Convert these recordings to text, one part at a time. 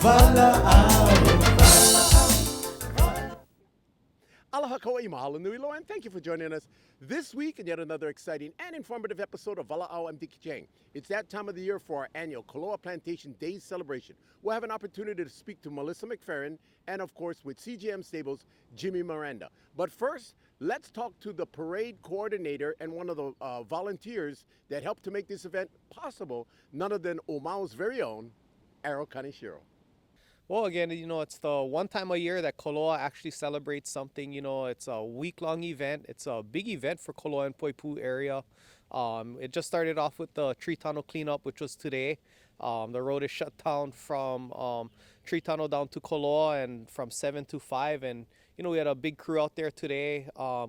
Aloha kawaii, mahalo nui loa, and thank you for joining us this week in yet another exciting and informative episode of walaau19. It's that time of the year for our annual Koloa Plantation Days celebration. We'll have an opportunity to speak to Melissa McFerrin and, of course, with CGM Stables, Jimmy Miranda. But first, let's talk to the parade coordinator and one of the volunteers that helped to make this event possible, none other than Omau's very own, Aro Kaneshiro. Well, again, it's the one time a year that Koloa actually celebrates something. It's a week-long event. It's a big event for Koloa and Poipu area. It just started off with the tree tunnel cleanup, which was today. The road is shut down from tree tunnel down to Koloa and from 7 to 5. And, we had a big crew out there today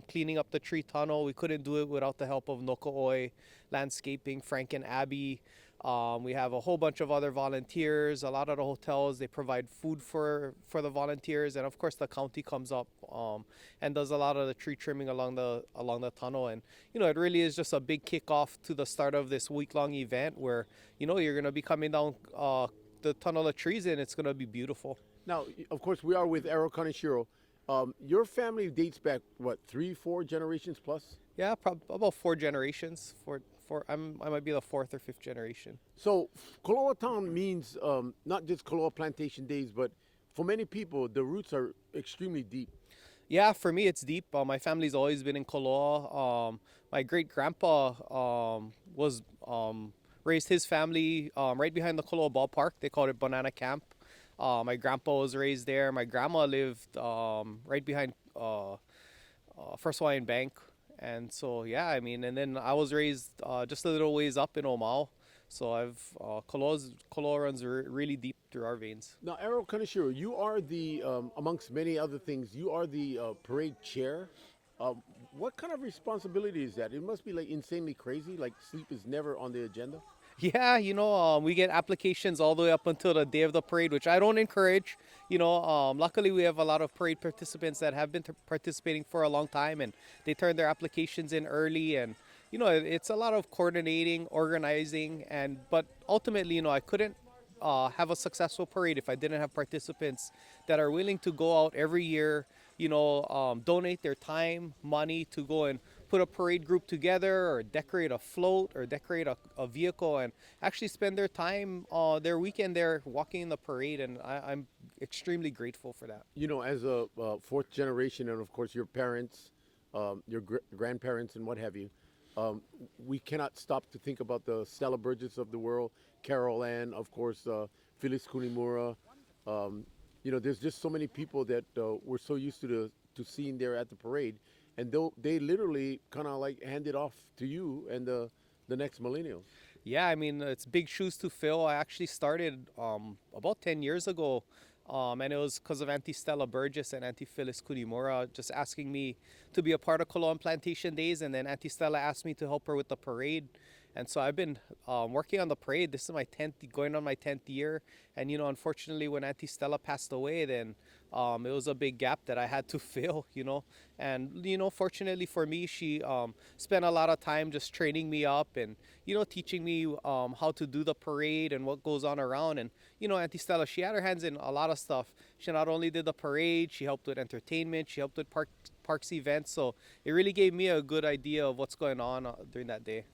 cleaning up the tree tunnel. We couldn't do it without the help of Noko'oi Landscaping, Frank and Abby. We have a whole bunch of other volunteers. A lot of the hotels, they provide food for the volunteers, and of course the county comes up and does a lot of the tree trimming along the tunnel. And it really is just a big kickoff to the start of this week-long event where you're gonna be coming down the tunnel of trees, and it's gonna be beautiful. Now, of course, we are with Aro Kaneshiro. Your family dates back, what, 3-4 generations plus? Yeah, about 4 generations. I might be the 4th or 5th generation. So Koloa Town means not just Koloa Plantation Days, but for many people, the roots are extremely deep. Yeah, for me, it's deep. My family's always been in Koloa. My great-grandpa raised his family right behind the Koloa ballpark. They called it Banana Camp. My grandpa was raised there. My grandma lived right behind First Hawaiian Bank. And so, yeah, and then I was raised just a little ways up in Omau. So Koloa runs really deep through our veins. Now, Aro Kaneshiro, you are the, amongst many other things, you are the parade chair. What kind of responsibility is that? It must be like insanely crazy, like sleep is never on the agenda. Yeah, we get applications all the way up until the day of the parade, which I don't encourage. Luckily we have a lot of parade participants that have been participating for a long time, and they turn their applications in early. And it's a lot of coordinating, organizing, but ultimately, I couldn't have a successful parade if I didn't have participants that are willing to go out every year, donate their time, money to go and put a parade group together or decorate a float or decorate a vehicle and actually spend their time, their weekend there walking in the parade. And I'm extremely grateful for that. As a fourth generation, and of course your parents, your grandparents and what have you, we cannot stop to think about the Stella Burgess of the world, Carol Ann, of course, Phyllis Kunimura. There's just so many people that we're so used to seeing there at the parade, and they literally kind of like hand it off to you and the next millennials. Yeah, it's big shoes to fill. I actually started about 10 years ago, and it was because of Auntie Stella Burgess and Auntie Phyllis Kunimura just asking me to be a part of Koloa Plantation Days, and then Auntie Stella asked me to help her with the parade. And so I've been working on the parade. This is going on my 10th year. And, unfortunately, when Auntie Stella passed away, then it was a big gap that I had to fill, And, fortunately for me, she spent a lot of time just training me up and, teaching me how to do the parade and what goes on around. And, Auntie Stella, she had her hands in a lot of stuff. She not only did the parade, she helped with entertainment, she helped with parks events. So it really gave me a good idea of what's going on during that day.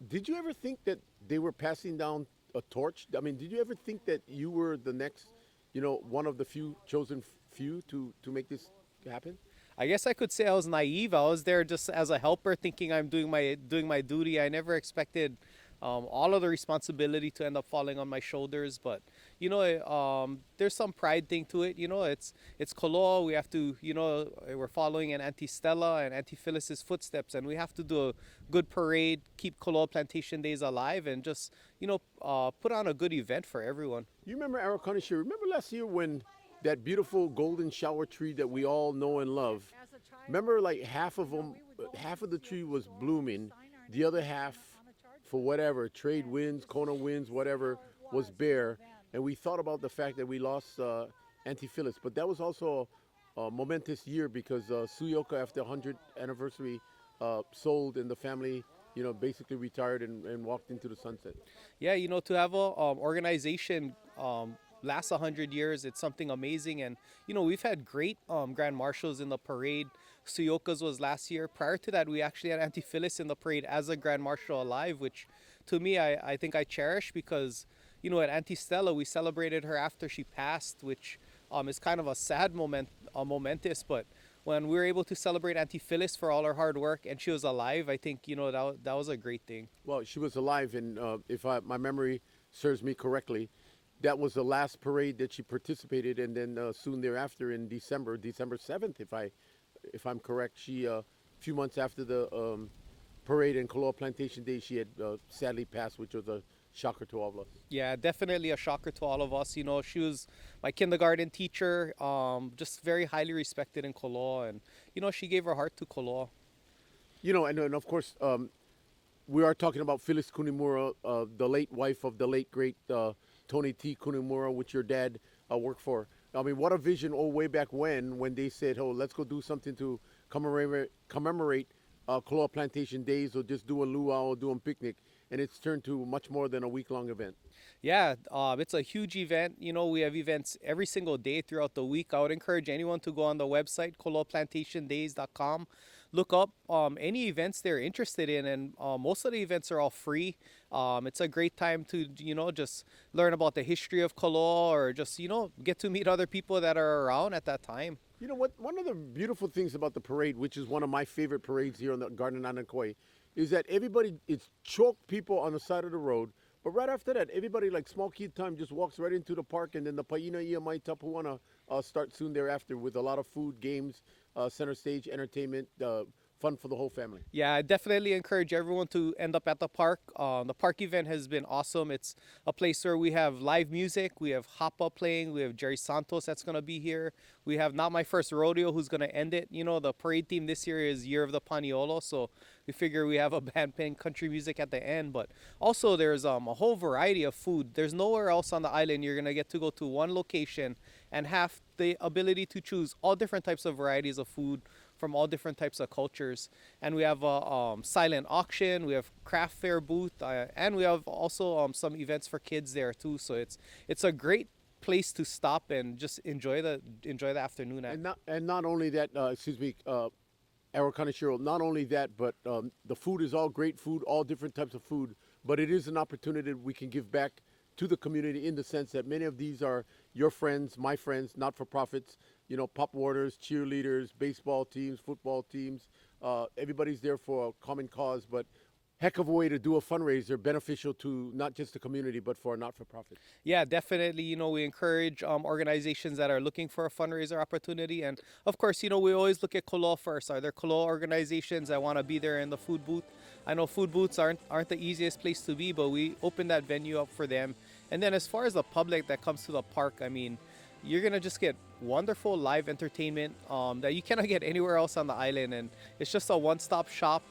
Did you ever think that they were passing down a torch? Did you ever think that you were the next, one of the chosen few to make this happen? I guess I could say I was naive. I was there just as a helper, thinking I'm doing my duty. I never expected all of the responsibility to end up falling on my shoulders. But there's some pride thing to it. It's Koloa. We have to, we're following in Auntie Stella and Auntie Phyllis's footsteps, and we have to do a good parade, keep Koloa Plantation Days alive, and just put on a good event for everyone. You remember, Aro Kaneshiro, remember last year when that beautiful golden shower tree that we all know and love, remember like half of the tree was blooming, the other half, for whatever, trade winds, Kona winds, whatever, was bare. And we thought about the fact that we lost Auntie Phyllis. But that was also a momentous year because Suyoka, after 100th anniversary, sold, and the family, basically retired and walked into the sunset. Yeah, to have a organization last 100 years. It's something amazing. And, we've had great Grand Marshals in the parade. Suyoka's was last year. Prior to that, we actually had Auntie Phyllis in the parade as a Grand Marshal alive, which to me, I think I cherish because, at Auntie Stella, we celebrated her after she passed, which is kind of a sad momentous, but when we were able to celebrate Auntie Phyllis for all her hard work and she was alive, I think, that was a great thing. Well, she was alive, and if my memory serves me correctly, that was the last parade that she participated in. Then soon thereafter, in December 7th, if I'm correct, she a few months after the parade in Koloa Plantation Days, she had sadly passed, which was a shocker to all of us. Yeah, definitely a shocker to all of us. She was my kindergarten teacher, just very highly respected in Koloa, and she gave her heart to Koloa. And of course, we are talking about Phyllis Kunimura, the late wife of the late great Tony T. Kunimura, which your dad worked for. I mean, what a vision! Oh, way back when they said, "Oh, let's go do something to commemorate Koloa Plantation Days, or just do a luau, or do a picnic," and it's turned to much more than a week-long event. Yeah, it's a huge event. We have events every single day throughout the week. I would encourage anyone to go on the website, koloaplantationdays.com. Look up any events they're interested in, and most of the events are all free. It's a great time to, just learn about the history of Koloa, or just, get to meet other people that are around at that time. You know what? One of the beautiful things about the parade, which is one of my favorite parades here on the Garden Island Koi, is that it's choked people on the side of the road. But right after that, everybody, like small kid time, just walks right into the park, and then the Paina Iamai Tapuana start soon thereafter with a lot of food, games, center stage, entertainment, fun for the whole family. Yeah, I definitely encourage everyone to end up at the park. The park event has been awesome. It's a place where we have live music, we have Hapa playing, we have Jerry Santos that's going to be here. We have Not My First Rodeo who's going to end it. The parade theme this year is Year of the Paniolo, so we figure we have a band playing country music at the end. But also there's a whole variety of food. There's nowhere else on the island you're going to get to go to one location and have the ability to choose all different types of varieties of food from all different types of cultures. And we have a silent auction, we have craft fair booth, and we have also some events for kids there too. So it's a great place to stop and just enjoy the afternoon at. And not only that, Arokanashiro, not only that, but the food is all great food, all different types of food, but it is an opportunity we can give back to the community, in the sense that many of these are your friends, my friends, not-for-profits, pop waters, cheerleaders, baseball teams, football teams. Everybody's there for a common cause, but heck of a way to do a fundraiser beneficial to not just the community, but for a not-for-profit. Yeah, definitely. We encourage organizations that are looking for a fundraiser opportunity. And of course, we always look at Koloa first. Are there Koloa organizations that want to be there in the food booth? I know food booths aren't the easiest place to be, but we open that venue up for them. And then as far as the public that comes to the park, I mean, you're going to just get wonderful live entertainment that you cannot get anywhere else on the island. And it's just a one-stop shop.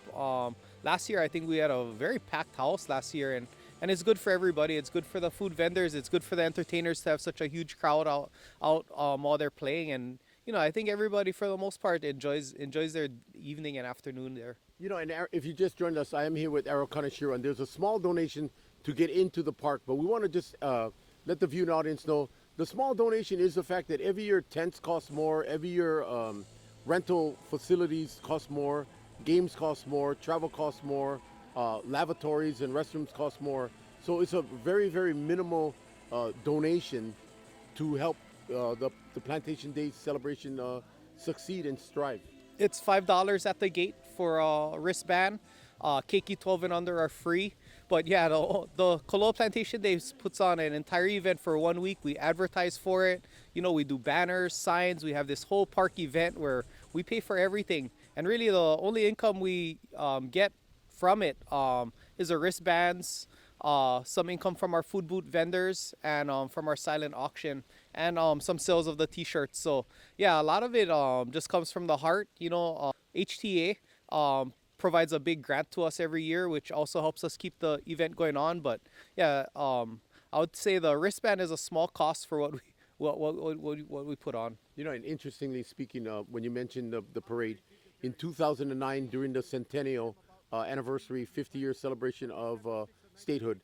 Last year, I think we had a very packed house last year, and it's good for everybody. It's good for the food vendors. It's good for the entertainers to have such a huge crowd out while they're playing. And, I think everybody, for the most part, enjoys their evening and afternoon there. And if you just joined us, I am here with Arokanashiro, and there's a small donation to get into the park, but we want to just let the viewing audience know the small donation is the fact that every year tents cost more, every year rental facilities cost more, games cost more, travel costs more, lavatories and restrooms cost more. So it's a very, very minimal donation to help the Plantation Days celebration succeed and strive. It's $5 at the gate for a wristband. Keiki 12 and under are free. But yeah, the Koloa Plantation Days puts on an entire event for 1 week. We advertise for it. We do banners, signs. We have this whole park event where we pay for everything. And really the only income we get from it is the wristbands, some income from our food booth vendors, and from our silent auction, and some sales of the t-shirts. So yeah, a lot of it just comes from the heart. HTA provides a big grant to us every year, which also helps us keep the event going on. But yeah, I would say the wristband is a small cost for what we put on. And interestingly speaking, when you mentioned the parade, in 2009, during the centennial anniversary 50-year celebration of statehood,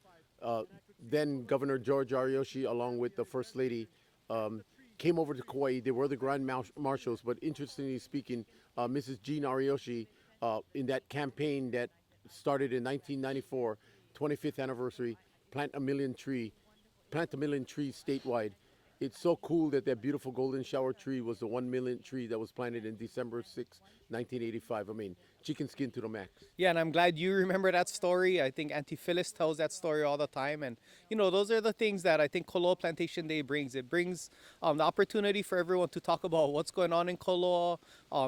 then Governor George Ariyoshi, along with the First Lady, um, came over to Kauai. They were the Grand Marshals, but interestingly speaking, Mrs. Jean Ariyoshi, in that campaign that started in 1994, 25th anniversary, plant a million tree, plant a million trees statewide. It's so cool that that beautiful golden shower tree was the 1 million tree that was planted in December 6, 1985. I mean, chicken skin to the max. Yeah, and I'm glad you remember that story. I think Auntie Phyllis tells that story all the time. And, those are the things that I think Koloa Plantation Day brings. It brings the opportunity for everyone to talk about what's going on in Koloa,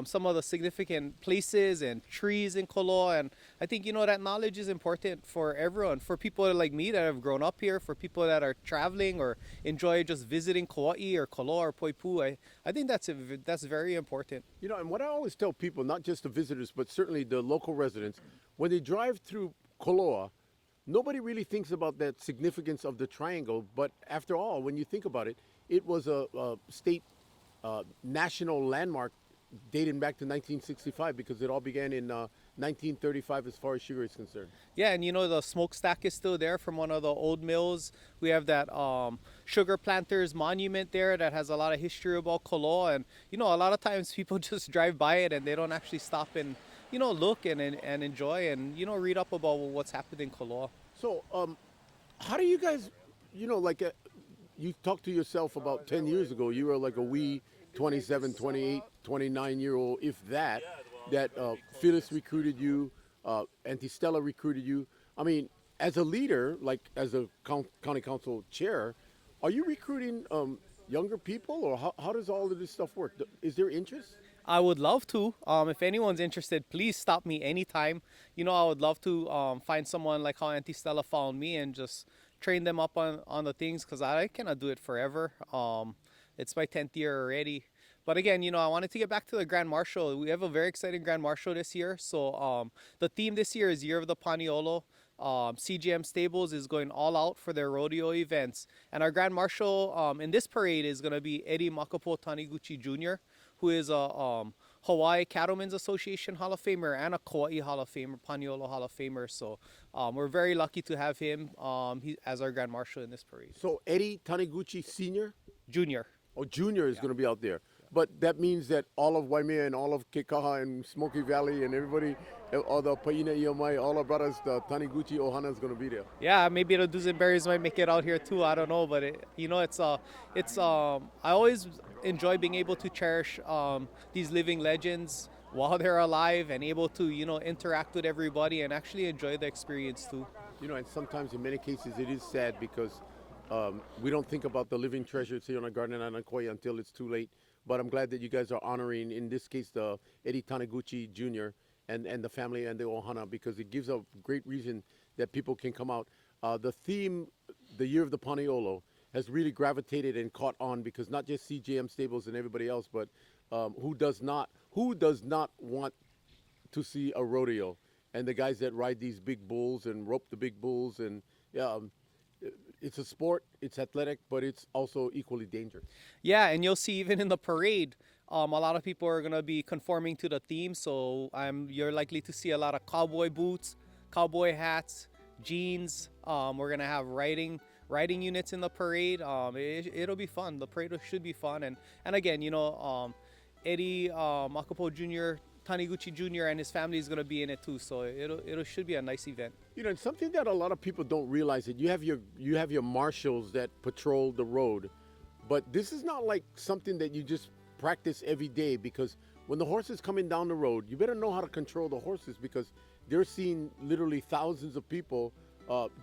some of the significant places and trees in Koloa. And I think, that knowledge is important for everyone, for people like me that have grown up here, for people that are traveling or enjoy just visiting Kauai or Koloa or Poipu. I think that's very important. And what I always tell people, not just the visitors, but certainly the local residents, when they drive through Koloa, nobody really thinks about that significance of the triangle. But after all, when you think about it, it was a state national landmark dating back to 1965 because it all began in 1935 as far as sugar is concerned. Yeah, and the smokestack is still there from one of the old mills. We have that sugar planters monument there that has a lot of history about Koloa. And, a lot of times people just drive by it and they don't actually stop and, look and enjoy and, read up about what's happened in Koloa. So, how do you guys, you talked to yourself about 10 years ago, you were like a wee 27, 28, 29-year-old, if that Phyllis recruited you, Auntie Stella recruited you. I mean, as a leader, like as a county council chair, are you recruiting younger people, or how does all of this stuff work? Is there interest? I would love to. If anyone's interested, please stop me anytime. I would love to find someone like how Auntie Stella found me and just train them up on the things, because I cannot do it forever. It's my 10th year already. But again, I wanted to get back to the Grand Marshal. We have a very exciting Grand Marshal this year. So the theme this year is Year of the Paniolo. CGM Stables is going all out for their rodeo events. And our Grand Marshal in this parade is going to be Eddie Makapo Taniguchi Jr., who is a Hawaii Cattlemen's Association Hall of Famer and a Kauai Hall of Famer, Paniolo Hall of Famer. So we're very lucky to have him as our Grand Marshal in this parade. So Eddie Taniguchi Sr.? Junior. Oh, Junior is going to be out there. But that means that all of Waimea and all of Kekaha and Smoky Valley and everybody, all the Paina Iomai, all our brothers, the Taniguchi Ohana is going to be there. Yeah, maybe the Duesenberries might make it out here too. I don't know, but I always enjoy being able to cherish these living legends while they're alive and able to interact with everybody and actually enjoy the experience too. And sometimes in many cases it is sad because we don't think about the living treasures here on the Garden Island Kauai until it's too late. But I'm glad that you guys are honoring, in this case, the Eddie Taniguchi Jr. and the family and the Ohana, because it gives a great reason that people can come out. The theme, the Year of the Paniolo, has really gravitated and caught on because not just CJM Stables and everybody else, but who does not want to see a rodeo? And the guys that ride these big bulls and rope the big bulls, and it's a sport, it's athletic, but it's also equally dangerous. Yeah, and you'll see even in the parade, a lot of people are going to be conforming to the theme. So you're likely to see a lot of cowboy boots, cowboy hats, jeans. We're going to have riding units in the parade. It'll be fun. The parade should be fun. And again, Eddie Makapo Jr., Taniguchi Jr. and his family is going to be in it too, so it should be a nice event. And something that a lot of people don't realize, that you have your marshals that patrol the road, but this is not like something that you just practice every day, because when the horse is coming down the road, you better know how to control the horses, because they're seeing literally thousands of people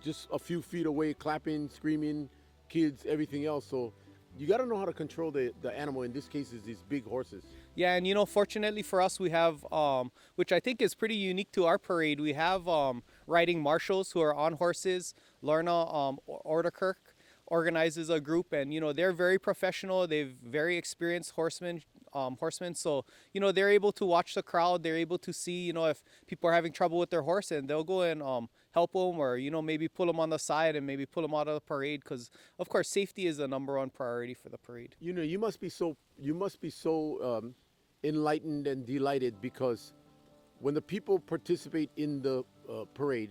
just a few feet away, clapping, screaming, kids, everything else. So you got to know how to control the animal. In this case, is these big horses. Yeah, and fortunately for us, we have, which I think is pretty unique to our parade, we have riding marshals who are on horses. Lorna Orderkirk organizes a group, and they're very professional. They've very experienced horsemen. So they're able to watch the crowd. They're able to see if people are having trouble with their horse, and they'll go and help them, or maybe pull them on the side and maybe pull them out of the parade, because of course safety is the #1 priority for the parade. You must be so enlightened and delighted, because when the people participate in the parade,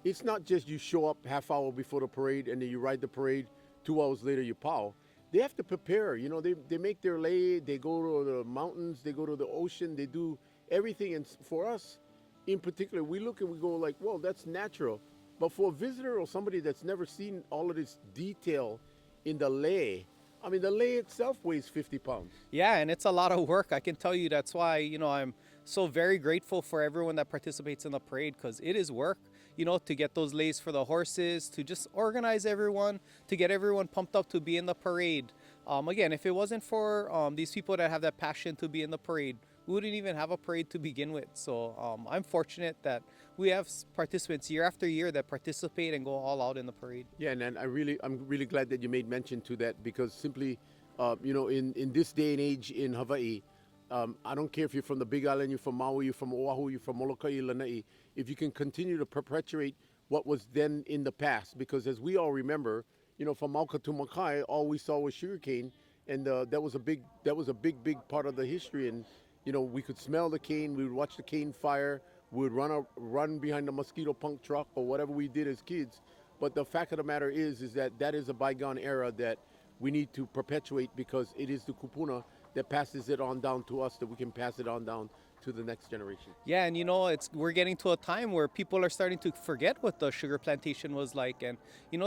it's not just you show up half hour before the parade and then you ride the parade. 2 hours later you pow. They have to prepare. You know, they make their lay. They go to the mountains. They go to the ocean. They do everything. And for us, in particular, we look and we go like, well, that's natural. But for a visitor or somebody that's never seen all of this detail in the lay, I mean, the lay itself weighs 50 pounds. Yeah, and it's a lot of work. I can tell you that's why, I'm so very grateful for everyone that participates in the parade because it is work, to get those lays for the horses, to just organize everyone, to get everyone pumped up to be in the parade. Again, if it wasn't for these people that have that passion to be in the parade, we wouldn't even have a parade to begin with. So I'm fortunate that we have participants year after year that participate and go all out in the parade. Yeah, and I'm really glad that you made mention to that because simply, in this day and age in Hawaii, I don't care if you're from the Big Island, you're from Maui, you're from Oahu, you're from Molokai, Lanai, if you can continue to perpetuate what was then in the past, because as we all remember, from Mauka to Makai, all we saw was sugarcane, and that was a big part of the history, and we could smell the cane, we would watch the cane fire, we would run behind the mosquito punk truck or whatever we did as kids. But the fact of the matter is that is a bygone era that we need to perpetuate because it is the kupuna that passes it on down to us that we can pass it on down to the next generation. Yeah, and we're getting to a time where people are starting to forget what the sugar plantation was like, and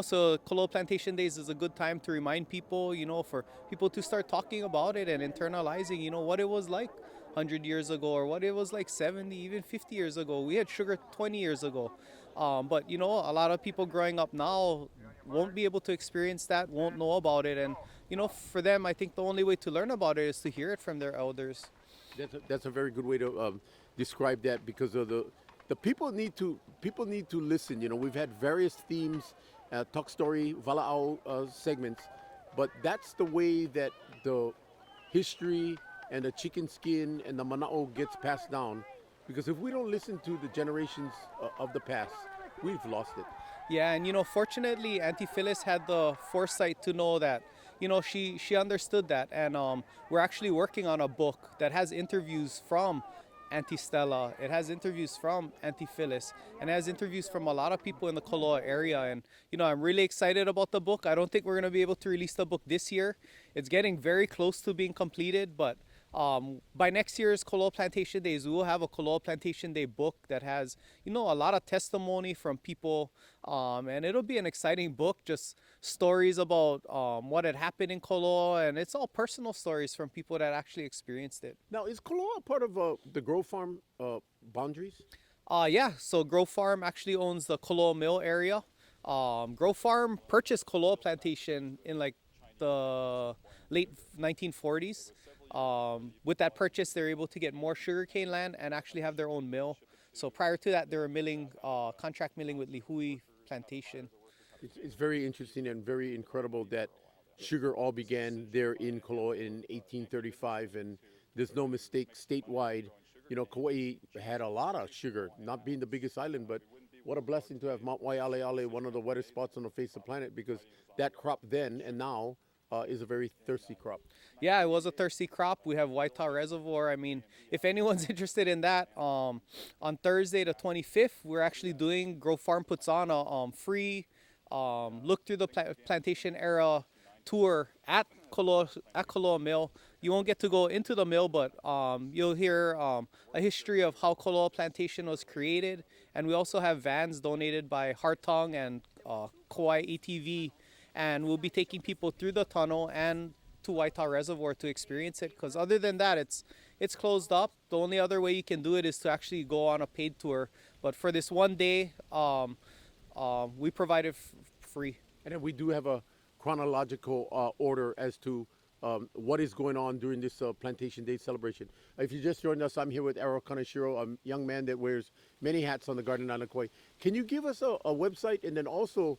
so Koloa Plantation Days is a good time to remind people, for people to start talking about it and internalizing, what it was like 100 years ago or what it was like 70, even 50 years ago. We had sugar 20 years ago, but a lot of people growing up now won't be able to experience that, won't know about it, and for them, I think the only way to learn about it is to hear it from their elders. That's a very good way to describe that because of the people need to listen. We've had various themes, talk story, walaau segments, but that's the way that the history and the chicken skin and the mana'o gets passed down. Because if we don't listen to the generations of the past, we've lost it. Yeah, and fortunately, Auntie Phyllis had the foresight to know that. She understood that, and we're actually working on a book that has interviews from Auntie Stella. It has interviews from Auntie Phyllis, and it has interviews from a lot of people in the Koloa area. And I'm really excited about the book. I don't think we're gonna be able to release the book this year. It's getting very close to being completed, but by next year's Koloa Plantation Days, we will have a Koloa Plantation Day book that has, a lot of testimony from people, and it'll be an exciting book, just stories about what had happened in Koloa, and it's all personal stories from people that actually experienced it. Now, is Koloa part of the Grove Farm boundaries? Yeah, so Grove Farm actually owns the Koloa Mill area. Grove Farm purchased Koloa Plantation in like the late 1940s. With that purchase, they're able to get more sugarcane land and actually have their own mill. So prior to that, they were milling, contract milling with Lihui Plantation. It's very interesting and very incredible that sugar all began there in Koloa in 1835, and there's no mistake statewide. Kauai had a lot of sugar, not being the biggest island, but what a blessing to have Mount Waialeale, one of the wettest spots on the face of the planet, because that crop then and now is a very thirsty crop. Yeah, it was a thirsty crop. We have Waita Reservoir. I mean, if anyone's interested in that, on Thursday the 25th, we're actually doing, Grove Farm puts on a free look through the plantation era tour at Koloa Mill. You won't get to go into the mill, but you'll hear a history of how Koloa Plantation was created. And we also have vans donated by Hartong and Kauai ATV. And we'll be taking people through the tunnel and to Waita Reservoir to experience it. Because other than that, it's closed up. The only other way you can do it is to actually go on a paid tour. But for this one day, we provide it free. And then we do have a chronological order as to what is going on during this Plantation Day celebration. If you just joined us, I'm here with Aro Kaneshiro, a young man that wears many hats on the Garden Island Kauai. Can you give us a website and then also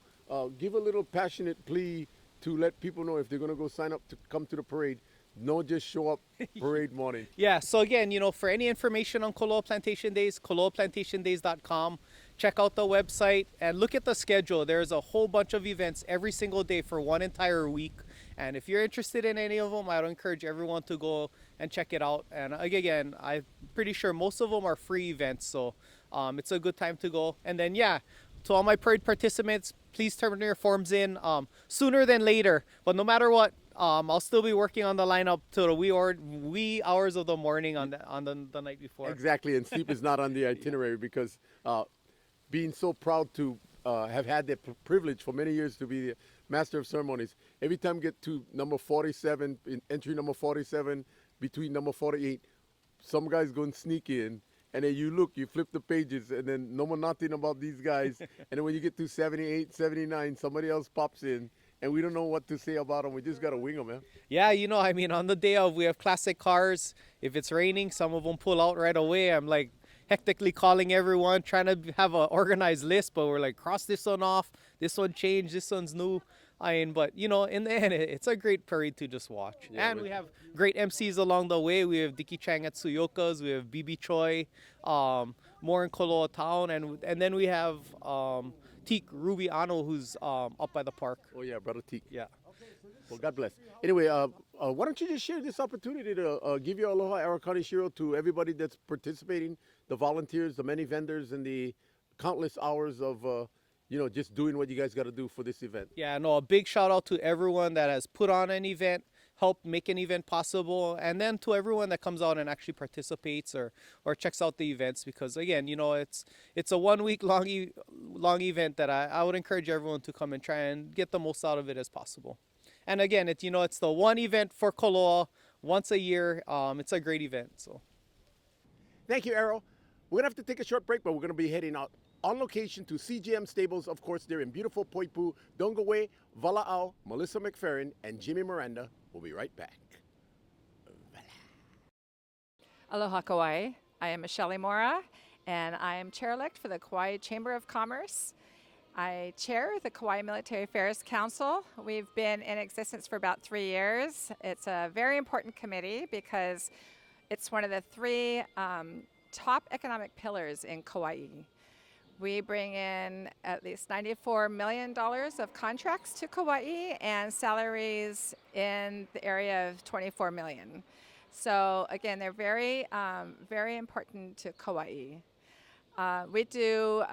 give a little passionate plea to let people know if they're going to go sign up to come to the parade, no just show up parade morning? Yeah, so again, for any information on Koloa Plantation Days, koloaplantationdays.com. Check out the website and look at the schedule. There's a whole bunch of events every single day for one entire week. And if you're interested in any of them, I would encourage everyone to go and check it out. And again, I'm pretty sure most of them are free events, so it's a good time to go. And then, yeah, to all my parade participants, please turn your forms in sooner than later. But no matter what, I'll still be working on the lineup till the wee hours of the morning on the night before. Exactly, and sleep is not on the itinerary because being so proud to have had the privilege for many years to be the master of ceremonies. Every time we get to number 47, entry number 47, between number 48, some guys go and sneak in, and then you look, you flip the pages, and then no more nothing about these guys. And then when you get to 78, 79, somebody else pops in, and we don't know what to say about them. We just got to wing them, man. Yeah, I mean, on the day of, we have classic cars. If it's raining, some of them pull out right away. I'm like hectically calling everyone, trying to have an organized list, but we're like, cross this one off, this one changed, this one's new. But in the end, it's a great parade to just watch. Yeah, and we have great MCs along the way. We have Dicky Chang at Suyoka's, we have BB Choi, more in Koloa town, and then we have Teak Ruby Ano, who's up by the park. Oh yeah, brother Teak. Yeah. Well, God bless. Anyway, why don't you just share this opportunity to give your aloha arakani shiro to everybody that's participating, the volunteers, the many vendors, and the countless hours of just doing what you guys got to do for this event. Yeah, no, a big shout out to everyone that has put on an event, helped make an event possible, and then to everyone that comes out and actually participates or checks out the events, because again, it's a 1 week long event that I would encourage everyone to come and try and get the most out of it as possible. And again, it's the one event for Koloa once a year. It's a great event. So Thank you, Arrow. We're gonna have to take a short break, but we're gonna be heading out on location to CGM Stables. Of course, they're in beautiful Poipu. Don't go away. Walaau, Melissa McFerrin, and Jimmy Miranda will be right back. Aloha Kauai. I am Michelle Mora, and I am chair-elect for the Kauai Chamber of Commerce. I chair the Kauai Military Affairs Council. We've been in existence for about 3 years. It's a very important committee because it's one of the three top economic pillars in Kauai. We bring in at least $94 million of contracts to Kauai and salaries in the area of $24 million. So again, they're very, very important to Kauai. We do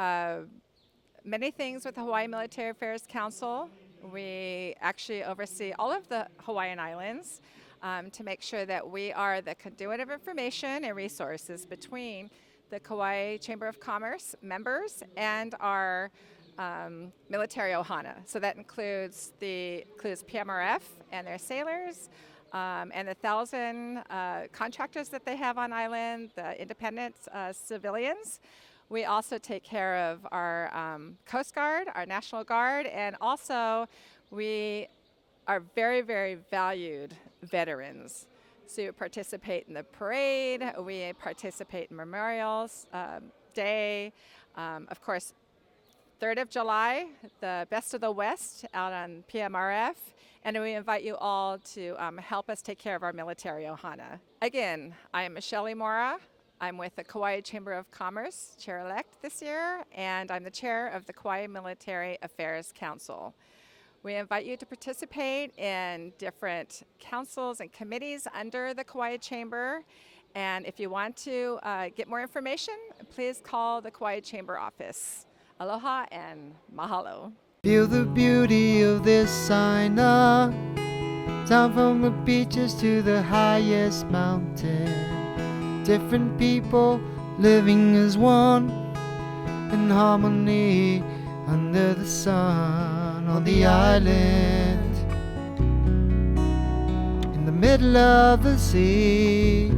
many things with the Hawaii Military Affairs Council. We actually oversee all of the Hawaiian Islands to make sure that we are the conduit of information and resources between the Kauai Chamber of Commerce members and our military ohana. So that includes PMRF and their sailors, and the 1,000 contractors that they have on island, the independent civilians. We also take care of our Coast Guard, our National Guard, and also we are very, very valued veterans. So we participate in the parade, we participate in Memorials Day, of course, 3rd of July, the Best of the West out on PMRF, and we invite you all to help us take care of our military ohana. Again, I am Michelle Mora. I'm with the Kauai Chamber of Commerce, chair-elect this year, and I'm the chair of the Kauai Military Affairs Council. We invite you to participate in different councils and committees under the Kauai Chamber. And if you want to get more information, please call the Kauai Chamber office. Aloha and mahalo. Feel the beauty of this sign up, down from the beaches to the highest mountain. Different people living as one, in harmony under the sun on the island, in the middle of the sea.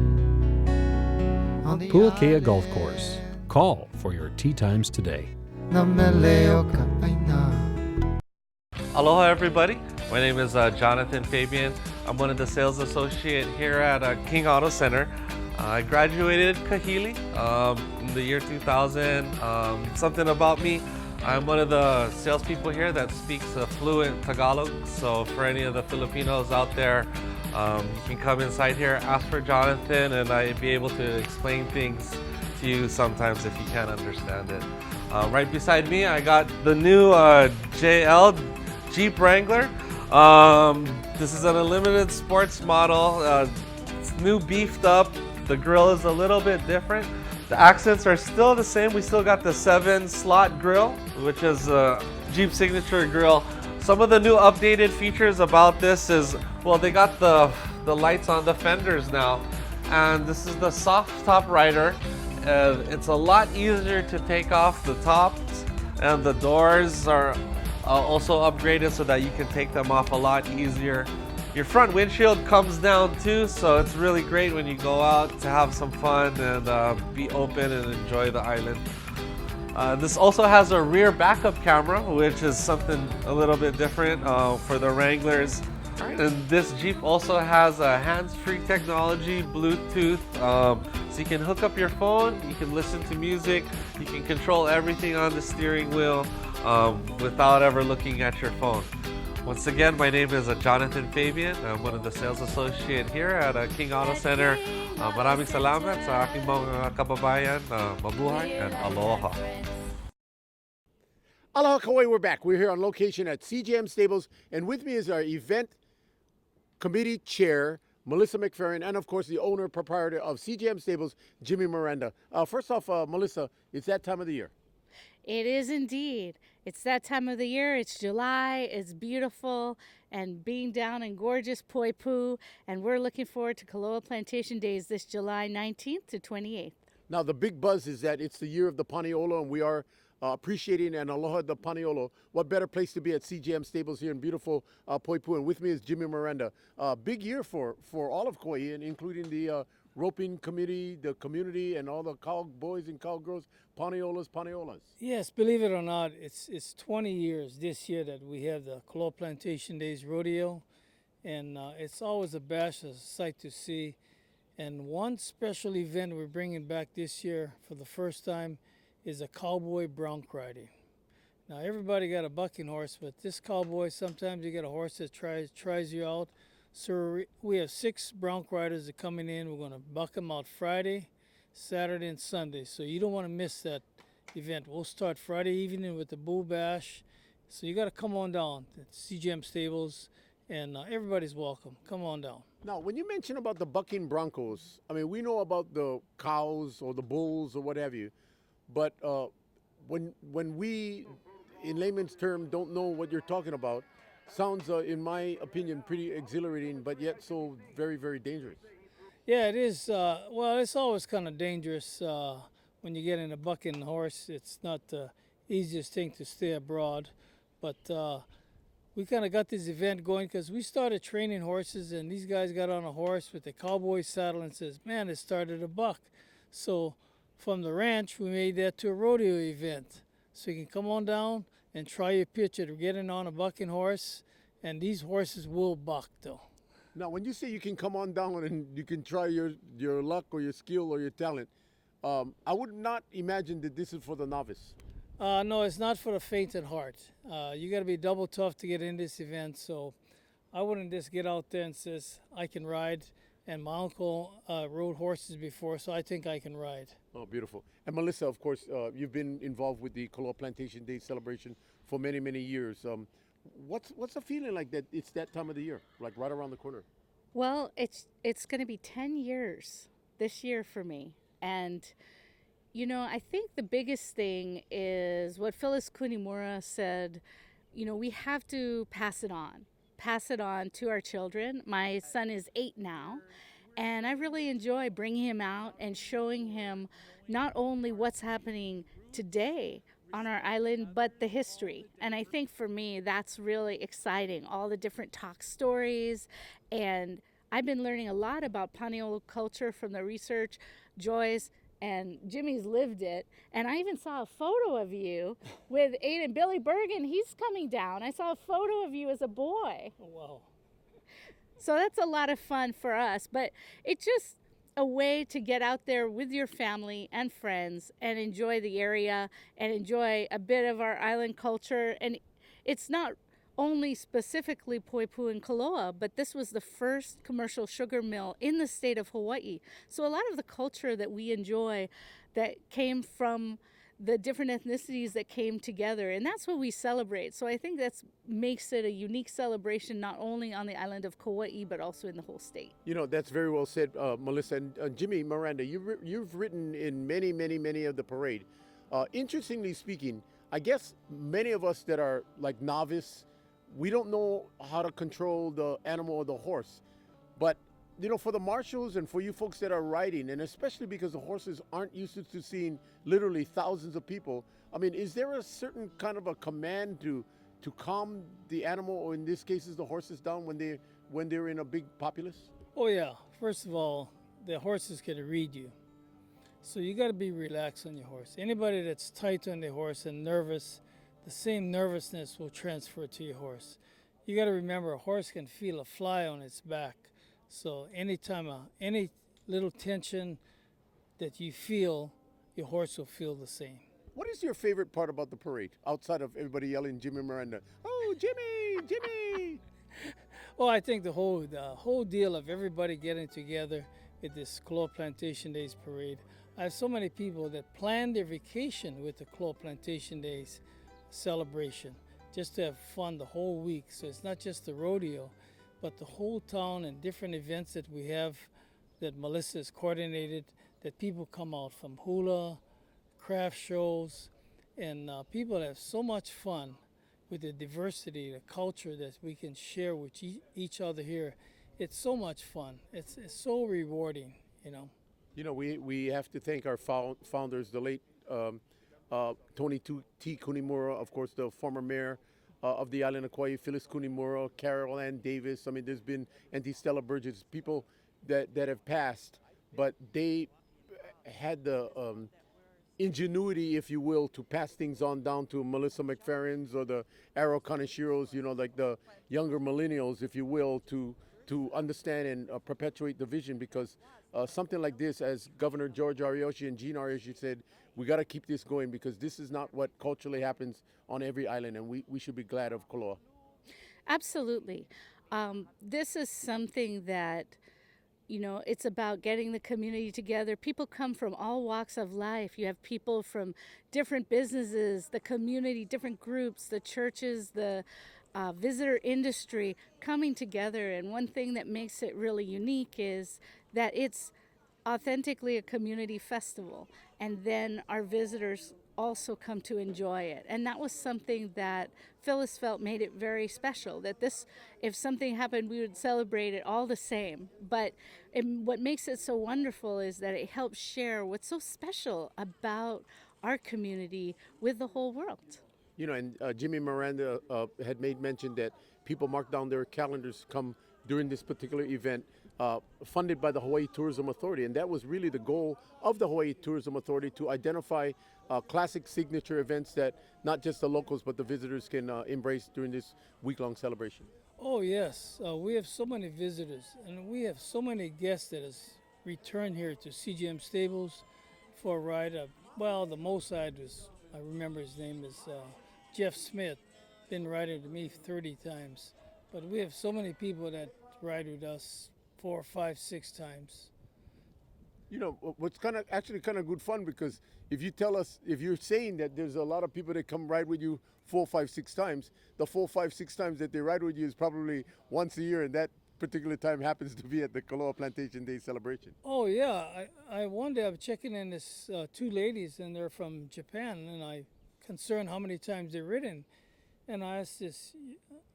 Puakea Golf Course. Call for your tee times today. Aloha everybody, my name is Jonathan Fabian. I'm one of the sales associate here at King Auto Center. I graduated Kahili in the year 2000. Something about me, I'm one of the salespeople here that speaks fluent Tagalog. So for any of the Filipinos out there, you can come inside here, ask for Jonathan, and I'd be able to explain things to you sometimes if you can't understand it. Right beside me, I got the new JL Jeep Wrangler. This is an unlimited sports model. It's new, beefed up. The grill is a little bit different. The accents are still the same. We still got the 7-slot grill, which is a Jeep signature grill. Some of the new updated features about this is, well, they got the lights on the fenders now. And this is the soft top rider. It's a lot easier to take off the tops, and the doors are also upgraded so that you can take them off a lot easier. Your front windshield comes down too, so it's really great when you go out to have some fun and be open and enjoy the island. This also has a rear backup camera, which is something a little bit different for the Wranglers. And this Jeep also has a hands-free technology, Bluetooth, so you can hook up your phone, you can listen to music, you can control everything on the steering wheel without ever looking at your phone. Once again, my name is Jonathan Fabian. I'm one of the sales associate here at King Auto Center. Maraming salamat sa aking mga kababayan. Mabuhay and aloha. Aloha Kauai, we're back. We're here on location at CJM Stables, and with me is our event committee chair, Melissa McFerrin, and of course the owner proprietor of CJM Stables, Jimmy Miranda. First off, Melissa, it's that time of the year. It is indeed. It's that time of the year. It's July. It's beautiful and being down in gorgeous Poipu. And we're looking forward to Koloa Plantation Days this July 19th to 28th. Now, the big buzz is that it's the year of the Paniolo, and we are appreciating and aloha the Paniolo. What better place to be at CJM Stables here in beautiful Poipu? And with me is Jimmy Miranda. Big year for all of Kauai, and including the roping committee, the community, and all the cowboys and cowgirls, Paniolas. Yes, believe it or not, it's 20 years this year that we have the Koloa Plantation Days Rodeo, and it's always a bash, a sight to see. And one special event we're bringing back this year for the first time is a cowboy bronc riding. Now everybody got a bucking horse, but this cowboy, sometimes you get a horse that tries you out. So we have 6 bronc riders that are coming in. We're going to buck them out Friday, Saturday, and Sunday. So you don't want to miss that event. We'll start Friday evening with the Bull Bash. So you got to come on down to CGM Stables, and everybody's welcome. Come on down. Now, when you mention about the bucking broncos, I mean, we know about the cows or the bulls or what have you, but when we, in layman's term, don't know what you're talking about, sounds, in my opinion, pretty exhilarating, but yet so very, very dangerous. Yeah, it is. Well, it's always kind of dangerous when you get in a bucking horse. It's not the easiest thing to stay abroad, but we kind of got this event going because we started training horses, and these guys got on a horse with a cowboy saddle and says, man, it started a buck. So from the ranch, we made that to a rodeo event. So you can come on down and try your pitch at getting on a bucking horse, and these horses will buck though. Now, when you say you can come on down and you can try your luck or your skill or your talent, I would not imagine that this is for the novice. No, it's not for the faint at heart. You got to be double tough to get in this event, so I wouldn't just get out there and says, I can ride, and my uncle rode horses before, so I think I can ride. Oh, beautiful. And Melissa, of course, you've been involved with the Koloa Plantation Day celebration for many, many years. What's the feeling like that it's that time of the year, like right around the corner? Well, it's going to be 10 years this year for me. And, you know, I think the biggest thing is what Phyllis Kunimura said, you know, we have to pass it on to our children. My son is 8 now, and I really enjoy bringing him out and showing him not only what's happening today on our island, but the history. And I think for me, that's really exciting, all the different talk stories. And I've been learning a lot about Paniolo culture from the research. Joyce and Jimmy's lived it. And I even saw a photo of you with Aiden. Billy Bergen, he's coming down. I saw a photo of you as a boy. Oh, wow. So that's a lot of fun for us. But it's just a way to get out there with your family and friends and enjoy the area and enjoy a bit of our island culture. And it's not only specifically Poipu and Koloa, but this was the first commercial sugar mill in the state of Hawaii. So a lot of the culture that we enjoy that came from the different ethnicities that came together, and that's what we celebrate. So I think that's makes it a unique celebration, not only on the island of Kauai, but also in the whole state. You know, that's very well said, Melissa. And Jimmy, Miranda, you've written in many of the parade. Interestingly speaking, I guess many of us that are like novice, we don't know how to control the animal or the horse. But, you know, for the marshals and for you folks that are riding, and especially because the horses aren't used to seeing literally thousands of people, I mean, is there a certain kind of a command to calm the animal, or in this case, the horses down when they're in a big populace? Oh yeah. First of all, the horses can read you. So you got to be relaxed on your horse. Anybody that's tight on their horse and nervous, the same nervousness will transfer to your horse. You got to remember, a horse can feel a fly on its back. So anytime any little tension that you feel, your horse will feel the same. What is your favorite part about the parade, outside of everybody yelling Jimmy Miranda? Oh, Jimmy, Jimmy! Well, I think the whole deal of everybody getting together at this Koloa Plantation Days parade. I have so many people that plan their vacation with the Koloa Plantation Days celebration, just to have fun the whole week. So it's not just the rodeo, but the whole town and different events that we have that Melissa has coordinated, that people come out from hula, craft shows, and people have so much fun with the diversity, the culture that we can share with each other here. It's so much fun. It's so rewarding, you know. You know, we have to thank our founders, the late Tony T. Kunimura, of course, the former mayor of the island of Kauai, Phyllis Kunimura, Carol Ann Davis. I mean, there's been Auntie Stella Burgess, people that have passed, but they had the ingenuity, if you will, to pass things on down to Melissa McFerrin's or the Arrow Kanashiros, you know, like the younger millennials, if you will, to understand and perpetuate the vision, because something like this, as Governor George Ariyoshi and Gene Ariyoshi said, we got to keep this going, because this is not what culturally happens on every island, and we should be glad of Koloa. Absolutely. This is something that, you know, it's about getting the community together. People come from all walks of life. You have people from different businesses, the community, different groups, the churches, the visitor industry coming together. And one thing that makes it really unique is that it's authentically a community festival. And then our visitors also come to enjoy it. And that was something that Phyllis felt made it very special, that this, if something happened, we would celebrate it all the same. But what makes it so wonderful is that it helps share what's so special about our community with the whole world. You know, and Jimmy Miranda had made mention that people mark down their calendars to come during this particular event, funded by the Hawaii Tourism Authority. And that was really the goal of the Hawaii Tourism Authority, to identify classic signature events that not just the locals but the visitors can embrace during this week-long celebration. Oh yes, we have so many visitors, and we have so many guests that has returned here to CGM Stables for a ride. Well, the most side was, I remember his name is Jeff Smith, been riding with me 30 times. But we have so many people that ride with us 4, 5, 6 times. You know, what's actually kind of good fun, because if you tell us, if you're saying that there's a lot of people that come ride with you 4, 5, 6 times, the 4, 5, 6 times that they ride with you is probably once a year, and that particular time happens to be at the Koloa Plantation Day celebration. Oh yeah, I one day I'm checking in this 2 ladies, and they're from Japan, and I concerned how many times they've ridden, and I asked this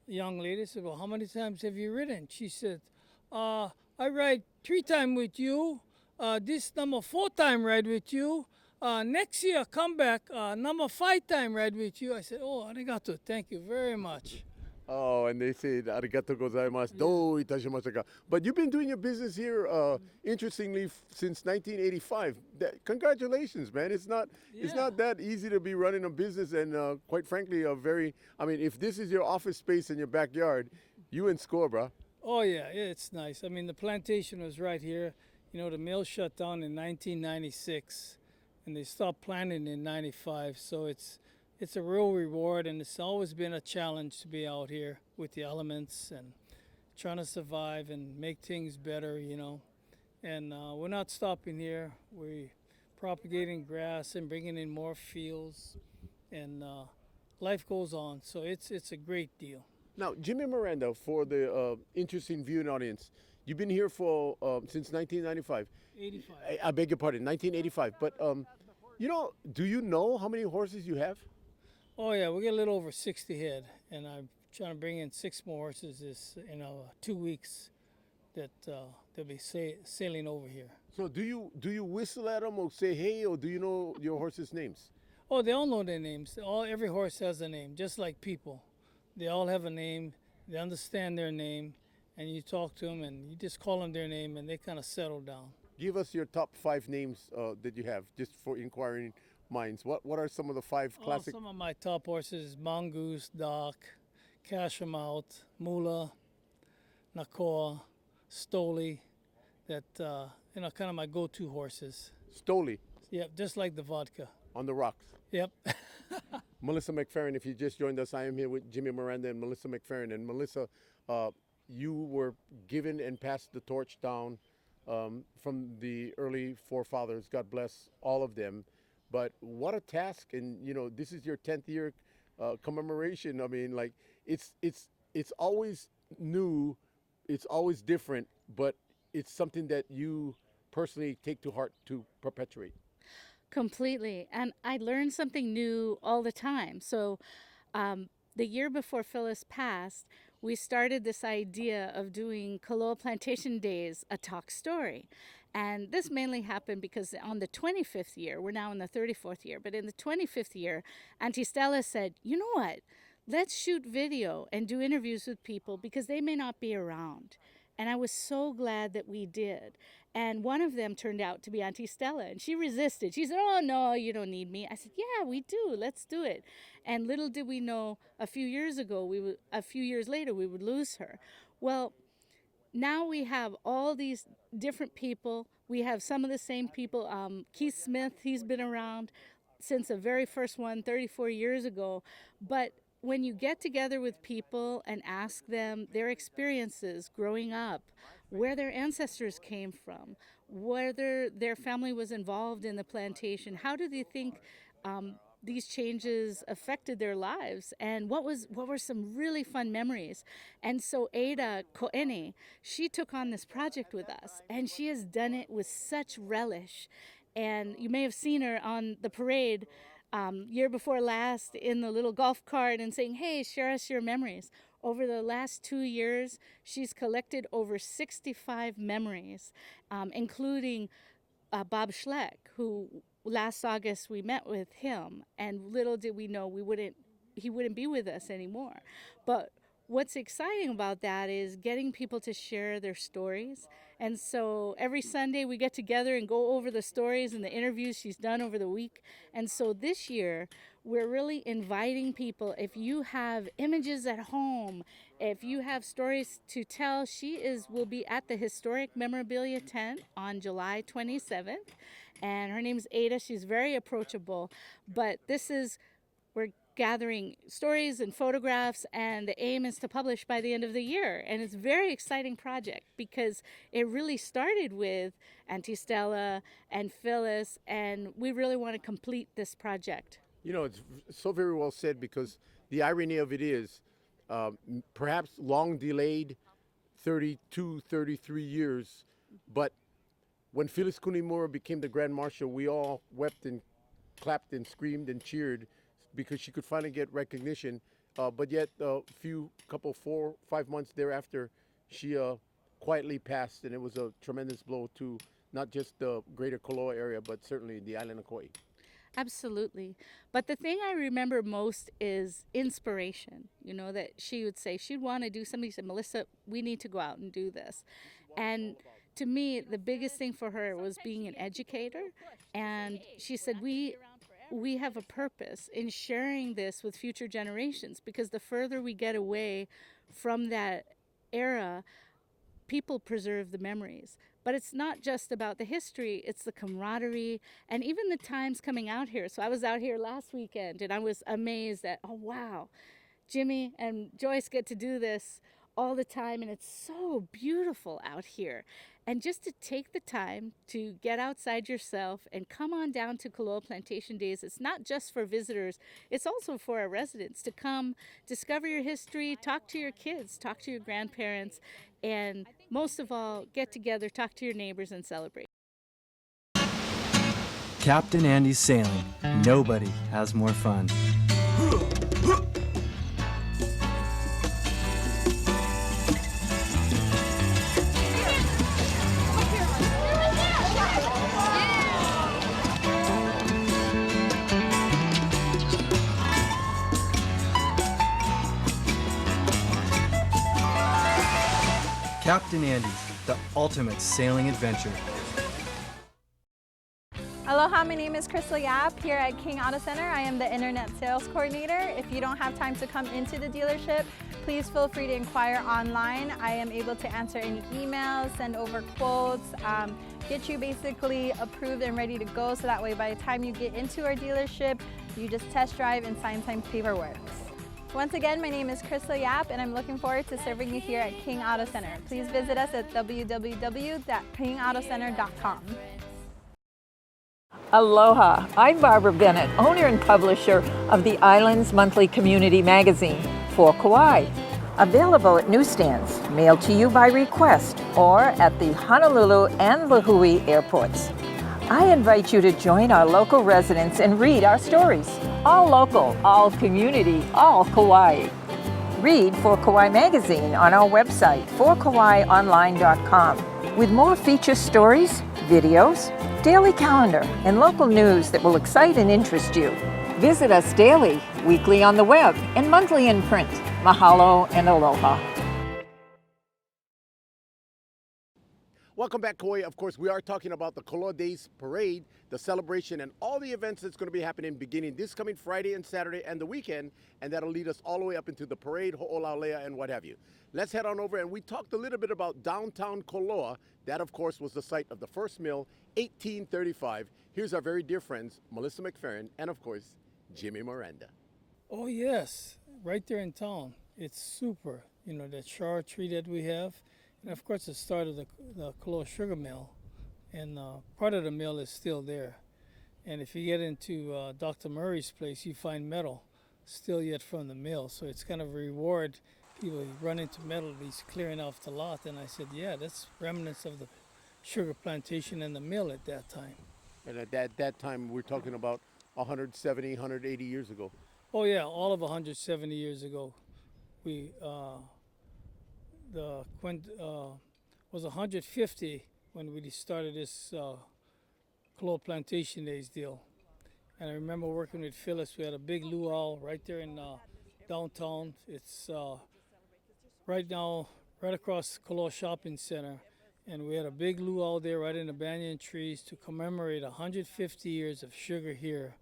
young lady, I said, well, how many times have you ridden? She said, I ride 3 times with you. This number 4 time ride with you. Next year, come back, number 5 time ride with you. I said, oh, arigato, thank you very much. Oh, and they say, arigato gozaimasu, do itashimashaka. But you've been doing your business here, interestingly, since 1985. Congratulations, man. It's not that easy to be running a business, and quite frankly, I mean, if this is your office space in your backyard, you in score, bro. Oh, yeah, it's nice. I mean, the plantation was right here. You know, the mill shut down in 1996, and they stopped planting in 95, so it's a real reward, and it's always been a challenge to be out here with the elements and trying to survive and make things better, you know. And we're not stopping here. propagating grass and bringing in more fields, and life goes on. So it's a great deal. Now, Jimmy Miranda, for the interesting viewing audience, you've been here for since 1995. 85. I beg your pardon, 1985. But do you know how many horses you have? Oh yeah, we get a little over 60 head, and I'm trying to bring in 6 more horses this 2 weeks that they'll be sailing over here. So do you whistle at them or say hey, or do you know your horses' names? Oh, they all know their names. Every horse has a name, just like people. They all have a name. They understand their name, and you talk to them, and you just call them their name, and they kind of settle down. Give us your top 5 names that you have, just for inquiring minds. What are some of the 5 classic? Some of my top horses: Mongoose, Doc, Cashmouth, Mula, Nakoa, Stoli. That kind of my go-to horses. Stoli Yep, just like the vodka. on the rocks. Yep. Melissa McFerrin, if you just joined us, I am here with Jimmy Miranda and Melissa McFerrin. And Melissa, you were given and passed the torch down from the early forefathers. God bless all of them. But what a task! And this is your 10th year commemoration. I mean, like it's always new, it's always different, but it's something that you personally take to heart to perpetuate. Completely. And I learn something new all the time. So the year before Phyllis passed, we started this idea of doing Koloa Plantation Days, a talk story. And this mainly happened because on the 25th year, we're now in the 34th year, but in the 25th year, Auntie Stella said, you know what? Let's shoot video and do interviews with people because they may not be around. And I was so glad that we did. And one of them turned out to be Auntie Stella, and she resisted. She said, oh, no, you don't need me. I said, yeah, we do. Let's do it. And little did we know a few years later, we would lose her. Well, now we have all these different people. We have some of the same people. Keith Smith, he's been around since the very first one 34 years ago. But when you get together with people and ask them their experiences growing up, where their ancestors came from, whether their family was involved in the plantation, how do they think these changes affected their lives, and what were some really fun memories. And so Ada Ko'ene, she took on this project with us, and she has done it with such relish. And you may have seen her on the parade year before last in the little golf cart and saying, hey, share us your memories. Over the last 2 years, she's collected over 65 memories, including Bob Schleck, who last August we met with him, and little did we know he wouldn't be with us anymore. But what's exciting about that is getting people to share their stories. And so every Sunday we get together and go over the stories and the interviews she's done over the week. And so this year we're really inviting people, if you have images at home, if you have stories to tell, will be at the Historic Memorabilia Tent on July 27th. And her name's Ada. She's very approachable. But we're gathering stories and photographs, and the aim is to publish by the end of the year. And it's a very exciting project because it really started with Auntie Stella and Phyllis, and we really want to complete this project. It's so very well said, because the irony of it is perhaps long delayed 32, 33 years, but when Phyllis Kunimura became the Grand Marshal, we all wept and clapped and screamed and cheered because she could finally get recognition. But yet, 4, 5 months thereafter, she quietly passed, and it was a tremendous blow to not just the greater Koloa area, but certainly the island of Kauai. Absolutely. But the thing I remember most is inspiration, that she would say she'd want to do something. She said, Melissa, we need to go out and do this. And to me, the biggest thing for her was being an educator. And she said, we have a purpose in sharing this with future generations, because the further we get away from that era, people preserve the memories. But it's not just about the history, it's the camaraderie and even the times coming out here. So I was out here last weekend and I was amazed that, oh wow, Jimmy and Joyce get to do this all the time, and it's so beautiful out here. and just to take the time to get outside yourself and come on down to Koloa Plantation Days. It's not just for visitors, it's also for our residents to come, discover your history, talk to your kids, talk to your grandparents, and most of all, get together, talk to your neighbors, and celebrate. Captain Andy's sailing. Nobody has more fun. Captain Andy's, the ultimate sailing adventure. Aloha, my name is Crystal Yap here at King Auto Center. I am the Internet Sales Coordinator. If you don't have time to come into the dealership, please feel free to inquire online. I am able to answer any emails, send over quotes, get you basically approved and ready to go, so that way by the time you get into our dealership, you just test drive and sign some paperwork. Once again, my name is Crystal Yap, and I'm looking forward to serving you here at King Auto Center. Please visit us at www.kingautocenter.com. Aloha, I'm Barbara Bennett, owner and publisher of the Islands Monthly Community Magazine for Kauai. Available at newsstands, mailed to you by request, or at the Honolulu and Lihue airports. I invite you to join our local residents and read our stories. All local, all community, all Kauai. Read For Kauai magazine on our website, forkauaionline.com, with more feature stories, videos, daily calendar, and local news that will excite and interest you. Visit us daily, weekly on the web, and monthly in print. Mahalo and aloha. Welcome back, Kauai. Of course, we are talking about the Koloa Days Parade, the celebration, and all the events that's going to be happening beginning this coming Friday and Saturday and the weekend, and that'll lead us all the way up into the parade, ho'olaulea, and what have you. Let's head on over, and we talked a little bit about downtown Koloa. That, of course, was the site of the first mill, 1835. Here's our very dear friends, Melissa McFerrin, and of course, Jimmy Miranda. Oh yes, right there in town. It's super. You know, that char tree that we have. And of course, the start of the Koloa sugar mill, and part of the mill is still there. And if you get into Dr. Murray's place, you find metal still yet from the mill. So it's kind of a reward. People run into metal, he's clearing off the lot. And I said, yeah, that's remnants of the sugar plantation and the mill at that time. And at that time, we're talking about 170, 180 years ago. Oh yeah, all of 170 years ago. We was 150 when we started this Koloa Plantation Days deal. And I remember working with Phyllis. We had a big luau right there in downtown. It's right now right across Koloa Shopping Center. And we had a big luau there right in the banyan trees to commemorate 150 years of sugar here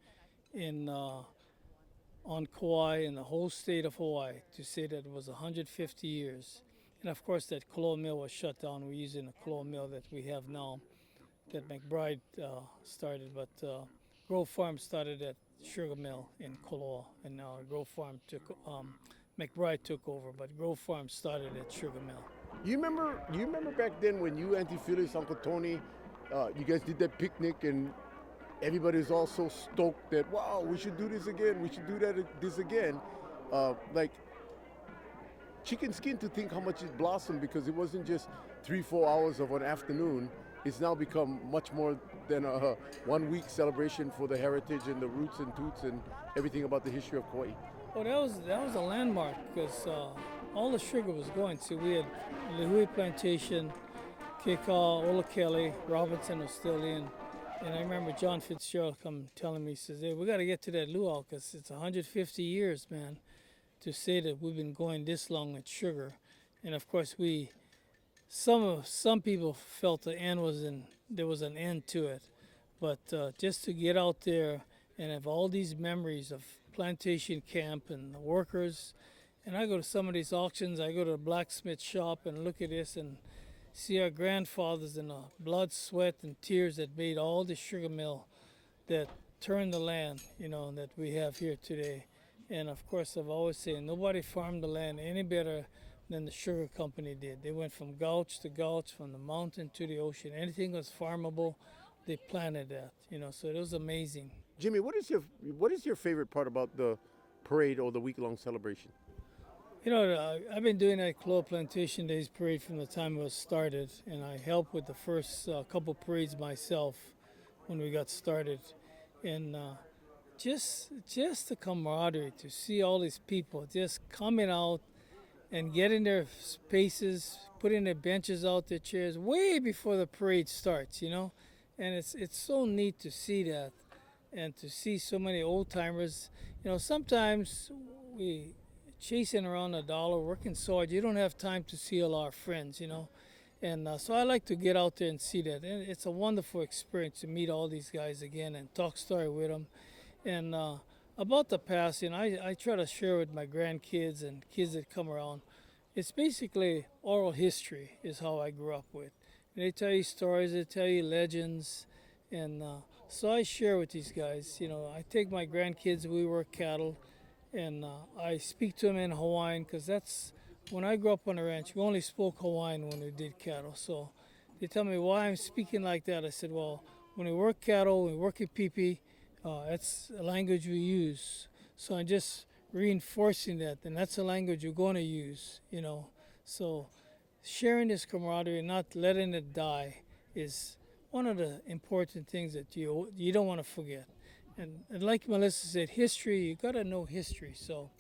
in on Kauai and the whole state of Hawaii, to say that it was 150 years. And of course, that Koloa mill was shut down. We're using the Koloa mill that we have now, that McBride started. But Grove Farm started that sugar mill in Koloa, and now Grove Farm McBride took over, but Grove Farm started that sugar mill. You remember back then when you, Auntie Phyllis, Uncle Tony, you guys did that picnic, and everybody's all so stoked that, wow, we should do this again, we should do this again. Like, chicken skin to think how much it blossomed, because it wasn't just 3-4 hours of an afternoon. It's now become much more than a 1 week celebration for the heritage and the roots and toots and everything about the history of Kauai. Well, that was a landmark, because all the sugar was going. So we had Lihue Plantation, Keka, Olakele, Robinson was still in. And I remember John Fitzgerald come telling me, he says, hey, we got to get to that luau, because it's 150 years, man, to say that we've been going this long with sugar. And of course, some people felt there was an end to it. But just to get out there and have all these memories of plantation camp and the workers, and I go to some of these auctions, I go to a blacksmith shop and look at this and see our grandfathers and the blood, sweat, and tears that made all the sugar mill that turned the land, you know, that we have here today. And of course, I've always said nobody farmed the land any better than the sugar company did. They went from gulch to gulch, from the mountain to the ocean. Anything was farmable, they planted that. So it was amazing. Jimmy, what is your favorite part about the parade or the week-long celebration? I've been doing that Koloa Plantation Days parade from the time it was started, and I helped with the first couple parades myself when we got started. And just the camaraderie, to see all these people just coming out and getting their spaces, putting their benches out, their chairs, way before the parade starts, And it's so neat to see that, and to see so many old timers. Sometimes we chasing around a dollar, working so hard, you don't have time to see all our friends, And so I like to get out there and see that. And it's a wonderful experience to meet all these guys again and talk story with them. And about the past, I try to share with my grandkids and kids that come around. It's basically oral history is how I grew up with. And they tell you stories, they tell you legends. And so I share with these guys. I take my grandkids, we work cattle, and I speak to them in Hawaiian, because that's, when I grew up on the ranch, we only spoke Hawaiian when we did cattle. So they tell me why I'm speaking like that. I said, well, when we work cattle, we work in pipi, that's a language we use. So I'm just reinforcing that, and that's a language you're going to use, So sharing this camaraderie and not letting it die is one of the important things that you don't want to forget. And like Melissa said, history, you got to know history. So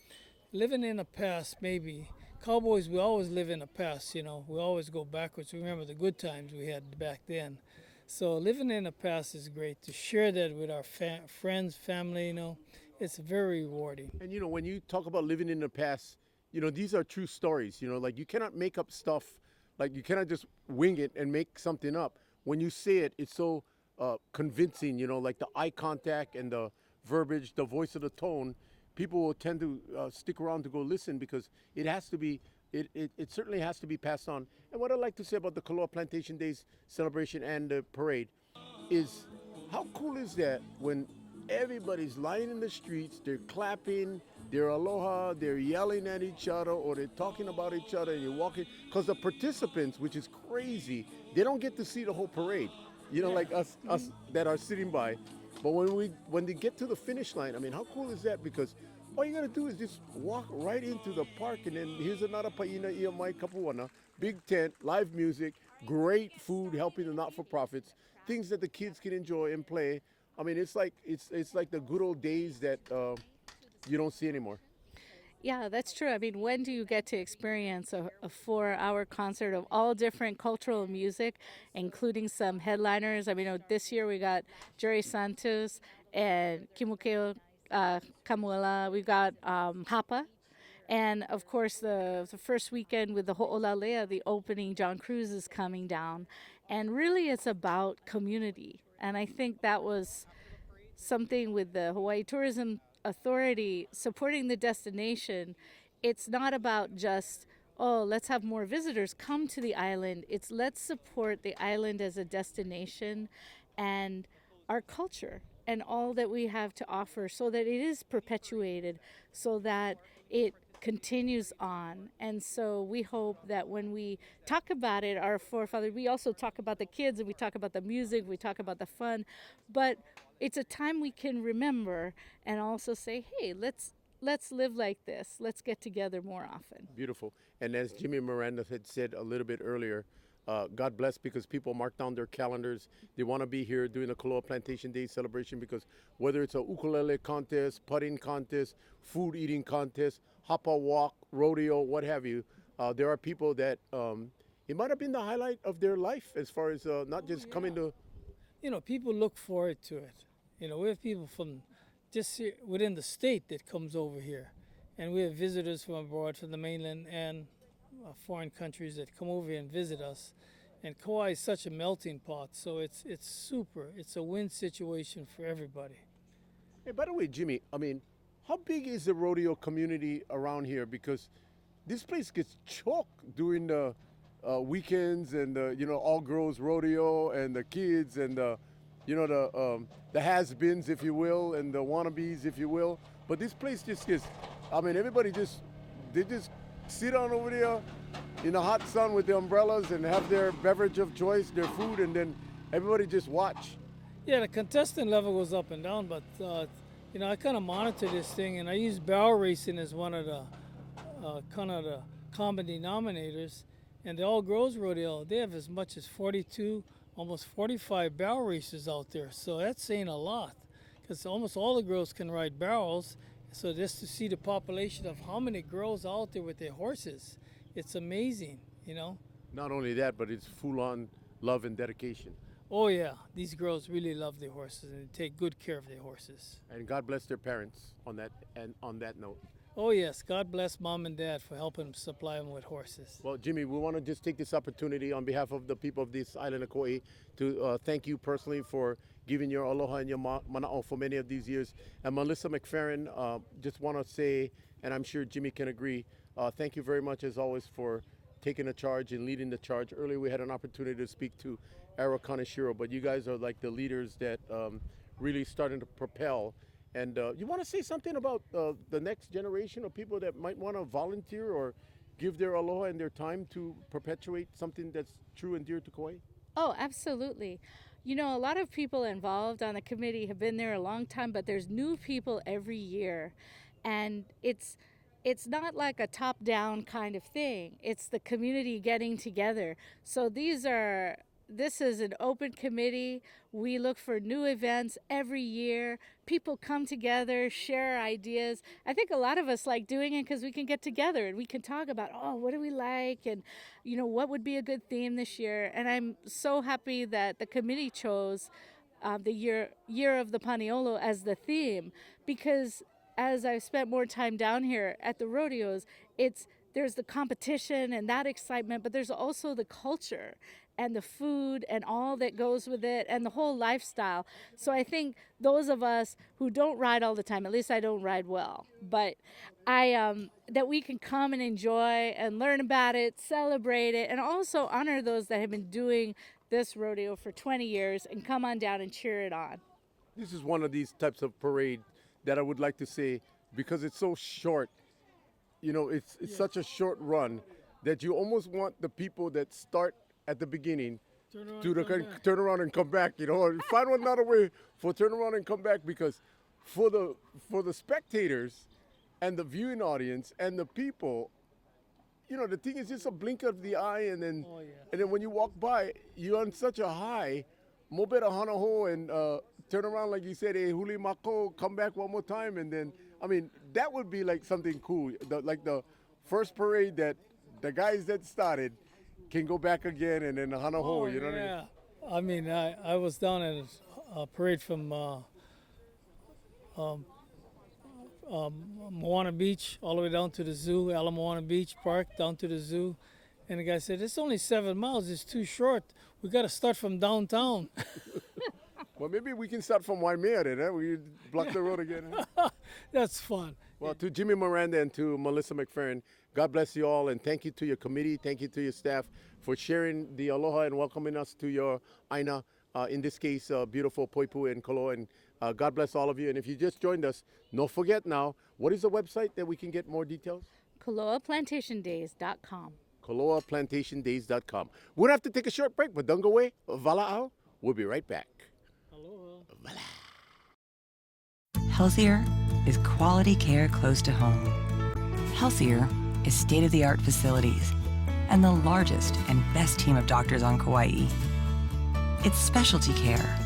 living in the past, maybe. Cowboys, we always live in the past, We always go backwards. We remember the good times we had back then. So living in the past is great. To share that with our friends, family, it's very rewarding. And when you talk about living in the past, these are true stories. Like, you cannot make up stuff. Like, you cannot just wing it and make something up. When you say it, it's so convincing, like the eye contact and the verbiage, the voice of the tone. People will tend to stick around to go listen, because it has to be, it certainly has to be passed on. And what I'd like to say about the Koloa Plantation Days celebration and the parade is, how cool is that when everybody's lying in the streets, they're clapping, they're aloha, they're yelling at each other, or they're talking about each other, and you're walking, because the participants, which is crazy, they don't get to see the whole parade. Like us that are sitting by. But when they get to the finish line, I mean, how cool is that? Because all you gotta do is just walk right into the park, and then here's another paina ia mai kapuana, big tent, live music, great food, helping the not-for-profits, things that the kids can enjoy and play. I mean, it's like the good old days that you don't see anymore. Yeah, that's true. I mean, when do you get to experience a 4-hour concert of all different cultural music, including some headliners? I mean, this year we got Jerry Santos and Kimukeo Kamuela. We got Hapa. And, of course, the first weekend with the Ho'olalea, the opening, John Cruz is coming down. And really it's about community. And I think that was something with the Hawaii Tourism Authority supporting the destination. It's not about just, oh, let's have more visitors come to the island. It's let's support the island as a destination and our culture and all that we have to offer, so that it is perpetuated, so that it continues on. And so we hope that when we talk about it, our forefathers, we also talk about the kids, and we talk about the music, we talk about the fun, but it's a time we can remember and also say, hey, let's live like this. Let's get together more often. Beautiful. And as Jimmy Miranda had said a little bit earlier, God bless, because people mark down their calendars. They want to be here doing the Koloa Plantation Day celebration, because whether it's a ukulele contest, putting contest, food eating contest, hapa walk, rodeo, what have you, there are people that it might have been the highlight of their life, as far as not just coming to. People look forward to it. We have people from just here within the state that comes over here, and we have visitors from abroad, from the mainland and foreign countries that come over here and visit us. And Kauai is such a melting pot, so it's super. It's a win situation for everybody. Hey, by the way, Jimmy, I mean, how big is the rodeo community around here? Because this place gets choked during the weekends, and all girls rodeo, and the kids, and the has-beens, if you will, and the wannabes, if you will. But this place just gets, I mean, everybody they just sit down over there in the hot sun with the umbrellas and have their beverage of choice, their food, and then everybody just watch. Yeah, the contestant level goes up and down, but you know, I kind of monitor this thing, and I use barrel racing as one of the kind of the common denominators. And the All Girls Rodeo, they have as much as 42, almost 45 barrel racers out there. So that's saying a lot, because almost all the girls can ride barrels. So just to see the population of how many girls out there with their horses, it's amazing, you know. Not only that, but it's full-on love and dedication. Oh yeah, these girls really love their horses and they take good care of their horses. And God bless their parents on that note. Oh yes, God bless mom and dad for helping supply them with horses. Well, Jimmy, we want to just take this opportunity on behalf of the people of this island of Kauai to thank you personally for giving your aloha and your mana'o for many of these years. And Melissa McFerrin, just want to say, and I'm sure Jimmy can agree, thank you very much as always for taking the charge and leading the charge. Earlier we had an opportunity to speak to Ara Kaneshiro, but you guys are like the leaders that really starting to propel. And you want to say something about the next generation of people that might want to volunteer or give their aloha and their time to perpetuate something that's true and dear to Kauai? Oh, absolutely. You know, a lot of people involved on the committee have been there a long time, but there's new people every year. And it's not like a top-down kind of thing. It's the community getting together. So this is an open committee. We look for new events every year. People come together, share ideas. I think a lot of us like doing it because we can get together and we can talk about, oh, what do we like? And, you know, what would be a good theme this year? And I'm so happy that the committee chose the year of the Paniolo as the theme, because as I've spent more time down here at the rodeos, there's the competition and that excitement, but there's also the culture and the food and all that goes with it and the whole lifestyle. So I think those of us who don't ride all the time, at least I don't ride well, but that we can come and enjoy and learn about it, celebrate it, and also honor those that have been doing this rodeo for 20 years and come on down and cheer it on. This is one of these types of parade that I would like to say, because it's so short, you know, it's such a short run that you almost want the people that start at the beginning turn around and come back, you know, or find another way for turn around and come back, because for the spectators and the viewing audience and the people, you know, the thing is just a blink of the eye, and then when you walk by, you're on such a high, mo beta hana ho, and turn around like you said, hey, huli mako, come back one more time, and then, I mean, that would be like something cool, like the first parade that the guys that started can go back again, and then the hana ho, you know what I mean? I mean, I was down at a parade from Moana Beach all the way down to the zoo, Ala Moana Beach Park, down to the zoo. And the guy said, it's only 7 miles, it's too short. We got to start from downtown. Well, maybe we can start from Waimea then, eh? We block the road again. Huh? That's fun. Well, to Jimmy Miranda and to Melissa McFerrin, God bless you all, and thank you to your committee, thank you to your staff for sharing the aloha and welcoming us to your aina, in this case, beautiful Poipu and Koloa, and God bless all of you. And if you just joined us, don't forget now, what is the website that we can get more details? KoloaPlantationDays.com. KoloaPlantationDays.com. We're going to have to take a short break, but don't go away. Walaau. We'll be right back. Aloha. Healthier is quality care close to home. Healthier is state-of-the-art facilities and the largest and best team of doctors on Kauai. It's specialty care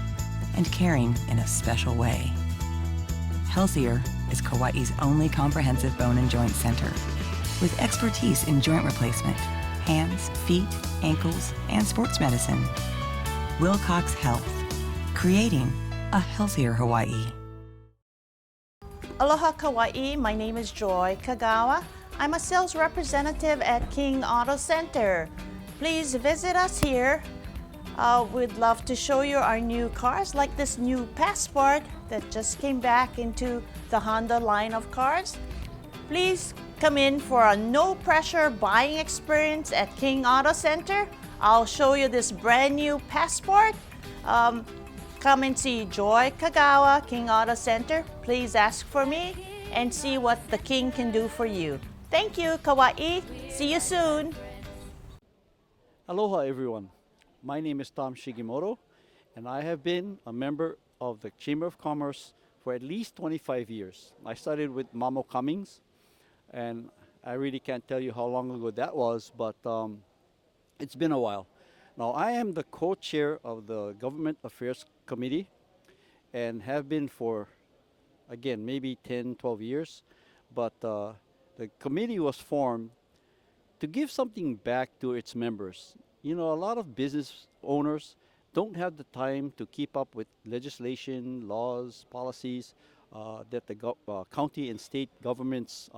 and caring in a special way. Healthier is Kauai's only comprehensive bone and joint center, with expertise in joint replacement, hands, feet, ankles, and sports medicine. Wilcox Health, creating a healthier Hawaii. Aloha Kauai, my name is Joy Kagawa. I'm a sales representative at King Auto Center. Please visit us here. We'd love to show you our new cars, like this new Passport that just came back into the Honda line of cars. Please come in for a no-pressure buying experience at King Auto Center. I'll show you this brand new Passport. Come and see Joy Kagawa, King Auto Center. Please ask for me and see what the King can do for you. Thank you, Kauai. See you soon. Aloha everyone. My name is Tom Shigimoto, and I have been a member of the Chamber of Commerce for at least 25 years. I started with Mamo Cummings, and I really can't tell you how long ago that was, but it's been a while. Now, I am the co-chair of the Government Affairs Committee and have been for, again, maybe 10, 12 years. But the committee was formed to give something back to its members. You know, a lot of business owners don't have the time to keep up with legislation, laws, policies that the county and state governments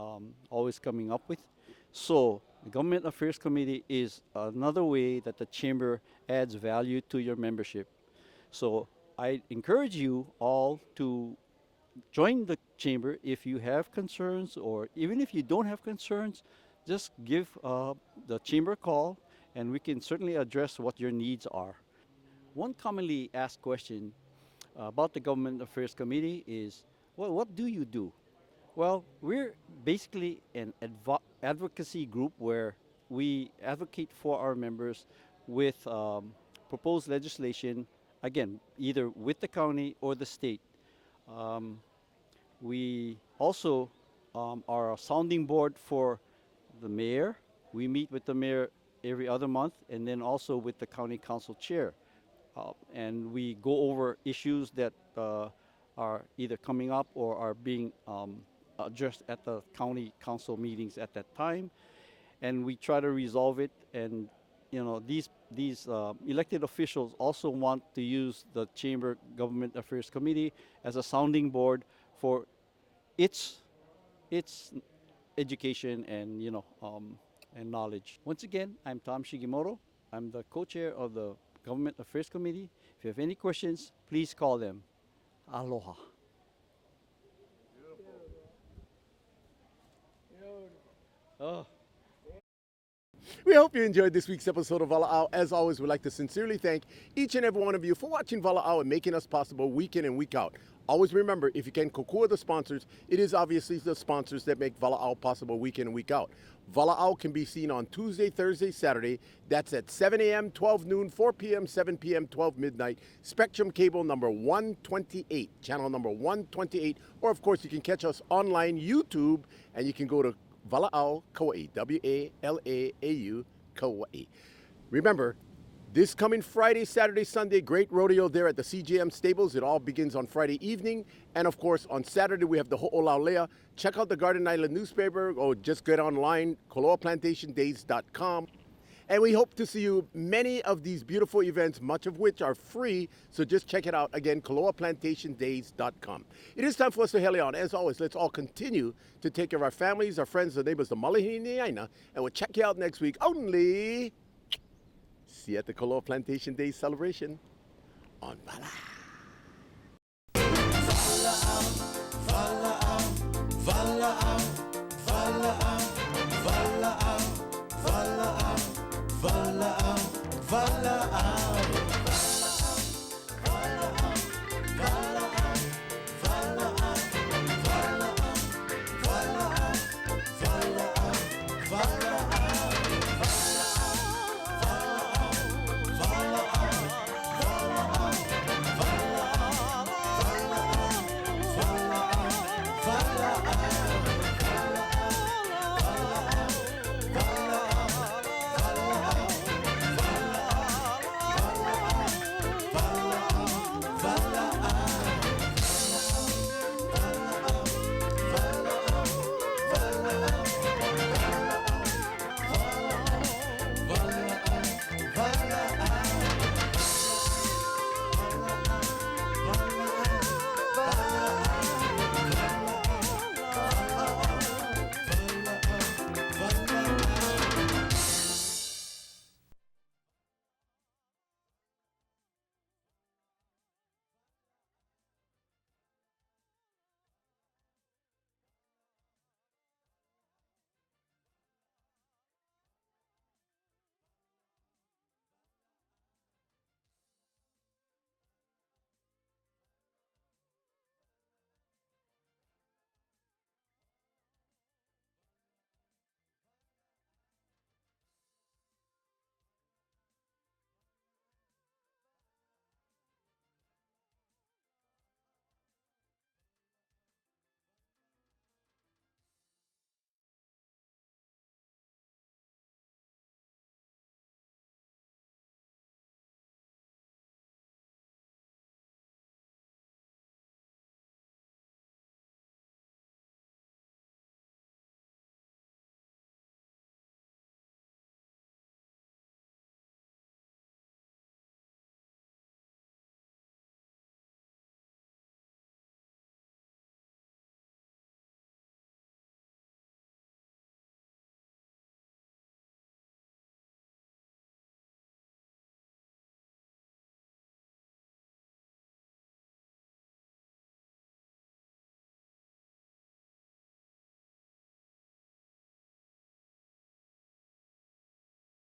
always coming up with. So the Government Affairs Committee is another way that the Chamber adds value to your membership. So I encourage you all to join the Chamber if you have concerns, or even if you don't have concerns, just give the Chamber a call and we can certainly address what your needs are. One commonly asked question about the Government Affairs Committee is, well, what do you do? Well, we're basically an advocacy group where we advocate for our members with proposed legislation, again, either with the county or the state. We also are a sounding board for the mayor. We meet with the mayor every other month, and then also with the county council chair. And we go over issues that are either coming up or are being addressed at the county council meetings at that time, and we try to resolve it. And you know, these elected officials also want to use the Chamber Government Affairs Committee as a sounding board for its education and and knowledge. Once again, I'm Tom Shigimoto. I'm the co-chair of the Government Affairs Committee. If you have any questions, please call them. Aloha. Oh. We hope you enjoyed this week's episode of Walaau. As always, we'd like to sincerely thank each and every one of you for watching Walaau and making us possible week in and week out. Always remember, if you can kokua the sponsors, it is obviously the sponsors that make Walaau possible week in and week out. Walaau can be seen on Tuesday, Thursday, Saturday. That's at 7 a.m., 12 noon, 4 p.m., 7 p.m., 12 midnight. Spectrum cable number 128, channel number 128. Or, of course, you can catch us online, YouTube, and you can go to Walaau Kauai, W-A-L-A-A-U, Kauai. Remember, this coming Friday, Saturday, Sunday, great rodeo there at the CJM Stables. It all begins on Friday evening. And, of course, on Saturday, we have the Ho'olaulea. Check out the Garden Island newspaper or just get online, KoloaPlantationDays.com. And we hope to see you many of these beautiful events, much of which are free. So just check it out. Again, KoloaPlantationDays.com. It is time for us to heli on. As always, let's all continue to take care of our families, our friends, our neighbors, the Malihiniaina. And we'll check you out next week only. See you at the Koloa Plantation Days celebration on Walaau. Walaau, Walaau, Walaau.